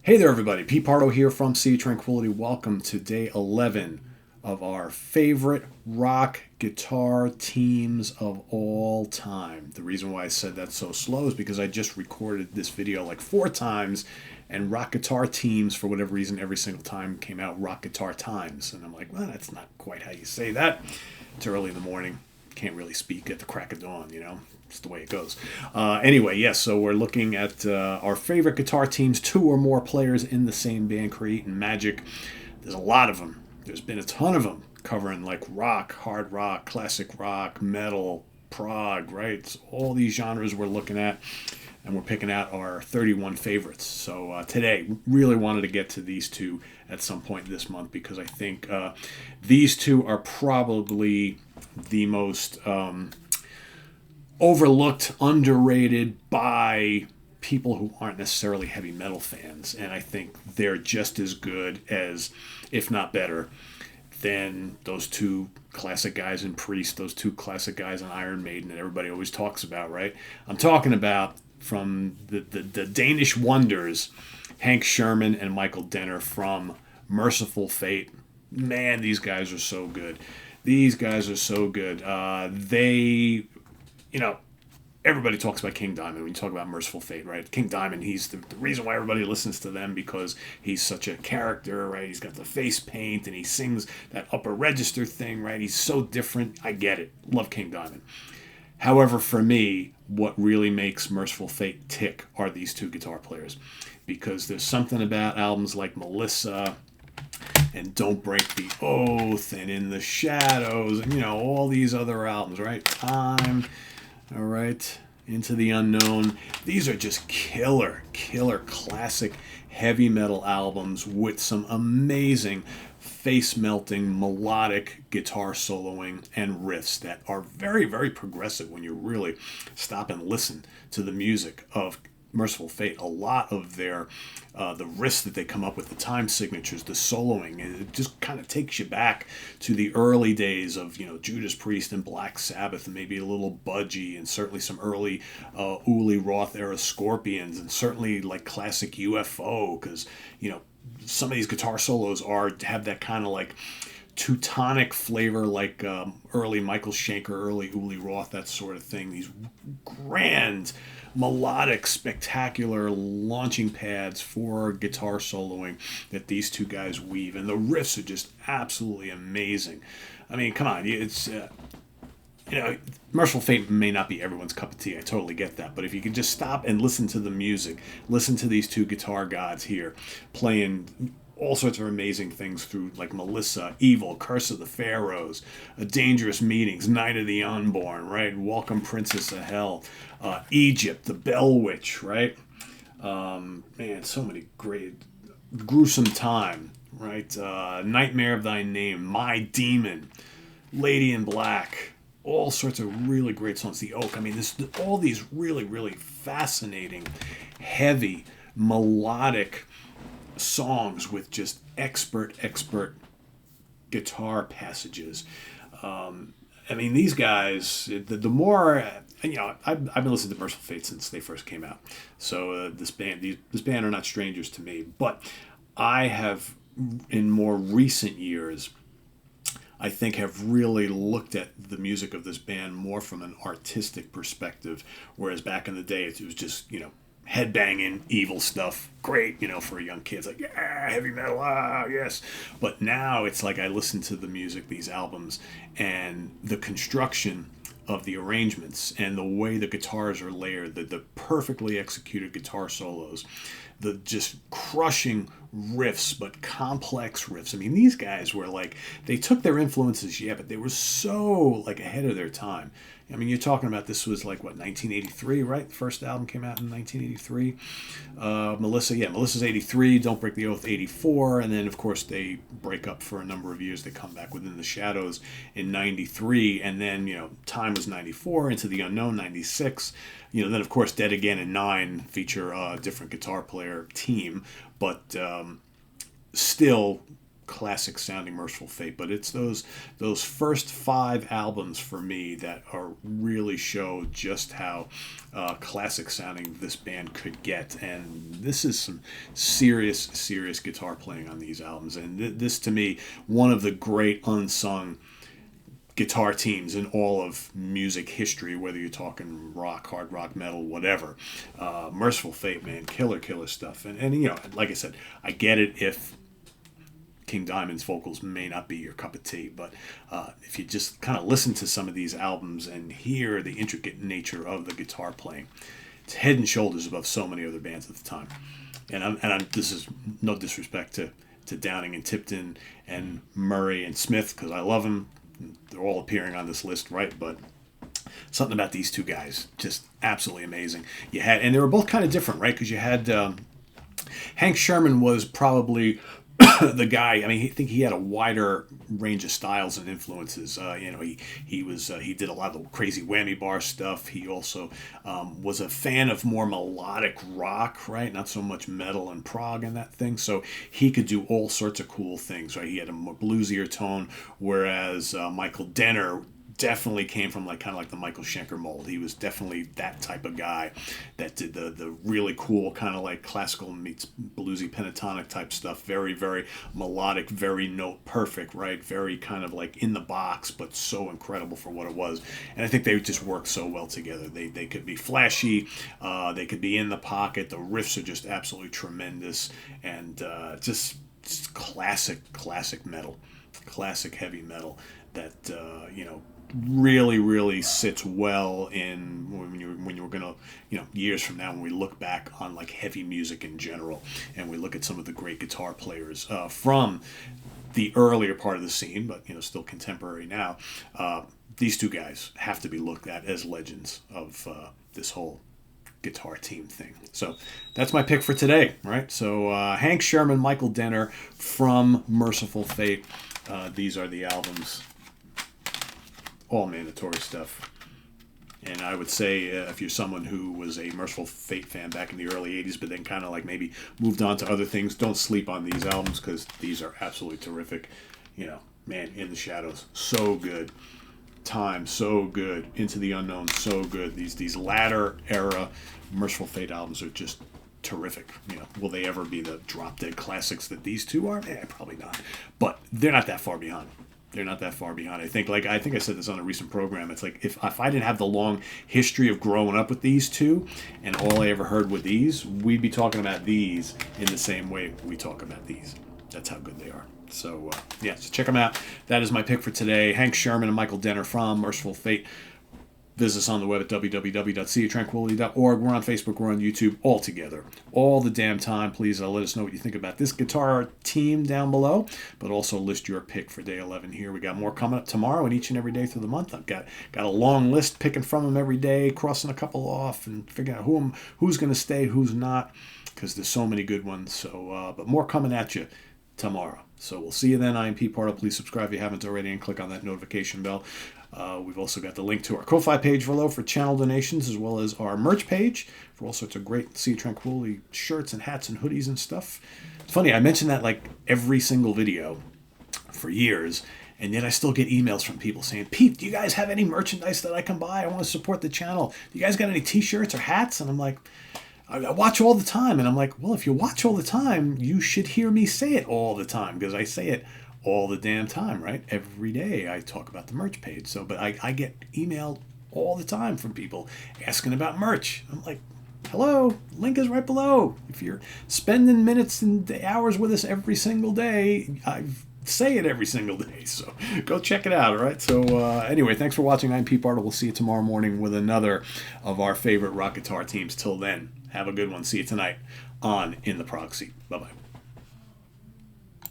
Hey there, everybody. Pete Pardo here from Sea Tranquility. Welcome to day 11 of our favorite rock guitar teams of all time. The reason why I said that so slow is because I just recorded this video like 4 times, and rock guitar teams, for whatever reason, every single time came out rock guitar times. And I'm like, well, that's not quite how you say that. It's early in the morning. Can't really speak at the crack of dawn, you know? It's the way it goes. Anyway, yes, so we're looking at our favorite guitar teams, 2 or more players in the same band creating magic. There's a lot of them. There's been a ton of them covering like rock, hard rock, classic rock, metal, prog, right? It's all these genres we're looking at, and we're picking out our 31 favorites. So today, really wanted to get to these two at some point this month because I think these two are probably the most overlooked, underrated by people who aren't necessarily heavy metal fans. And I think they're just as good as, if not better, than those two classic guys in Priest, those two classic guys in Iron Maiden that everybody always talks about, right? I'm talking about from the Danish wonders, Hank Sherman and Michael Denner from Merciful Fate. Man, these guys are so good. These guys are so good. You know, everybody talks about King Diamond when you talk about Merciful Fate, right? King Diamond, he's the reason why everybody listens to them because he's such a character, right? He's got the face paint and he sings that upper register thing, right? He's so different. I get it. Love King Diamond. However, for me, what really makes Merciful Fate tick are these two guitar players because there's something about albums like Melissa and Don't Break the Oath and In the Shadows and, all these other albums, right? Time, all right, Into the Unknown. These are just killer classic heavy metal albums with some amazing face-melting melodic guitar soloing and riffs that are very, very progressive when you really stop and listen to the music of Merciful Fate. A lot of their the riffs that they come up with, the time signatures, the soloing, it just kind of takes you back to the early days of Judas Priest and Black Sabbath, and maybe a little Budgie, and certainly some early Uli Roth era Scorpions, and certainly like classic UFO, because some of these guitar solos have that kind of like Teutonic flavor, like early Michael Schenker, early Uli Roth, that sort of thing. These grand, melodic, spectacular launching pads for guitar soloing that these two guys weave, and the riffs are just absolutely amazing. I mean, come on, it's Merciful Fate may not be everyone's cup of tea. I totally get that. But if you can just stop and listen to the music, listen to these two guitar gods here playing all sorts of amazing things through, like Melissa, Evil, Curse of the Pharaohs, Dangerous Meetings, Night of the Unborn, right? Welcome, Princess of Hell, Egypt, The Bell Witch, right? Man, so many great, Gruesome Time, right? Nightmare of Thy Name, My Demon, Lady in Black, all sorts of really great songs. The Oak. I mean, all these really, really fascinating, heavy, melodic songs with just expert guitar passages. I mean, these guys, the more, I've been listening to Merciful Fate since they first came out. So this band are not strangers to me. But I have, in more recent years, I think have really looked at the music of this band more from an artistic perspective, whereas back in the day it was just, headbanging, evil stuff. Great, for a young kid. It's like, yeah, heavy metal, yes. But now it's like I listen to the music, these albums, and the construction of the arrangements and the way the guitars are layered, the perfectly executed guitar solos, the just crushing riffs, but complex riffs. I mean, these guys were like, they took their influences, yeah, but they were so like ahead of their time. I mean, you're talking about this was like, what, 1983, right? The first album came out in 1983. Melissa's 83, Don't Break the Oath, 84. And then, of course, they break up for a number of years. They come back within the Shadows in 93. And then, Time was 94, Into the Unknown, 96. Then, of course, Dead Again in 9 feature a different guitar player team. But still classic sounding Merciful Fate, but it's those first 5 albums for me that are really show just how classic sounding this band could get. And this is some serious guitar playing on these albums. And this, to me, one of the great unsung guitar teams in all of music history, whether you're talking rock, hard rock, metal, whatever. Merciful Fate, man, killer stuff. And you know, like I said, I get it if King Diamond's vocals may not be your cup of tea, but if you just kind of listen to some of these albums and hear the intricate nature of the guitar playing, it's head and shoulders above so many other bands at the time. And this is no disrespect to Downing and Tipton and Murray and Smith, because I love them. They're all appearing on this list, right? But something about these 2 guys, just absolutely amazing. And they were both kind of different, right? Because you had Hank Sherman was probably the guy. I mean, I think he had a wider range of styles and influences. You know, he did a lot of the crazy whammy bar stuff. He also was a fan of more melodic rock, right? Not so much metal and prog and that thing. So he could do all sorts of cool things, right? He had a more bluesier tone, whereas Michael Denner definitely came from kind of like the Michael Schenker mold. He was definitely that type of guy that did the really cool kind of like classical meets bluesy pentatonic type stuff. Very melodic, very note perfect, right? Very kind of like in the box, but so incredible for what it was. And I think they just worked so well together. They could be flashy, they could be in the pocket. The riffs are just absolutely tremendous, and just classic metal, classic heavy metal that you know, really sits well in when you're gonna, you know, years from now when we look back on like heavy music in general, and we look at some of the great guitar players from the earlier part of the scene, but you know, still contemporary now. These 2 guys have to be looked at as legends of this whole guitar team thing. So that's my pick for today, right? So Hank Sherman, Michael Denner from Merciful Fate. These are the albums. All mandatory stuff. And I would say if you're someone who was a Merciful Fate fan back in the early 80s, but then kind of like maybe moved on to other things, don't sleep on these albums, because these are absolutely terrific. You know, man, In the Shadows, so good. Time, so good. Into the Unknown, so good. These latter era Merciful Fate albums are just terrific. You know, will they ever be the drop dead classics that these 2 are? Probably not. But they're not that far behind. They're not that far behind. I think I said this on a recent program. It's like if I didn't have the long history of growing up with these 2, and all I ever heard were these, we'd be talking about these in the same way we talk about these. That's how good they are. So so check them out. That is my pick for today. Hank Sherman and Michael Denner from Merciful Fate. Visit us on the web at www.seatranquility.org. We're on Facebook. We're on YouTube. All together. All the damn time. Please let us know what you think about this guitar team down below. But also list your pick for day 11 here. We got more coming up tomorrow and each and every day through the month. I've got a long list, picking from them every day, crossing a couple off, and figuring out who's going to stay, who's not, because there's so many good ones. So, but more coming at you tomorrow. So we'll see you then. I am Pete Pardo. Please subscribe if you haven't already and click on that notification bell. We've also got the link to our Ko-Fi page below for channel donations, as well as our merch page for all sorts of great Sea Tranquility shirts and hats and hoodies and stuff. It's funny, I mention that like every single video for years, and yet I still get emails from people saying, Pete, do you guys have any merchandise that I can buy? I want to support the channel. Do you guys got any t-shirts or hats? And I'm like, I watch all the time. And I'm like, well, if you watch all the time, you should hear me say it all the time, because I say it all the damn time, right? Every day I talk about the merch page. So, but I get emailed all the time from people asking about merch. I'm like, hello, link is right below. If you're spending minutes and hours with us every single day, I say it every single day. So go check it out, all right? So anyway, thanks for watching. I'm Pete Pardo. We'll see you tomorrow morning with another of our favorite rock guitar teams. Till then, have a good one. See you tonight on In the Prog Seat. Bye-bye.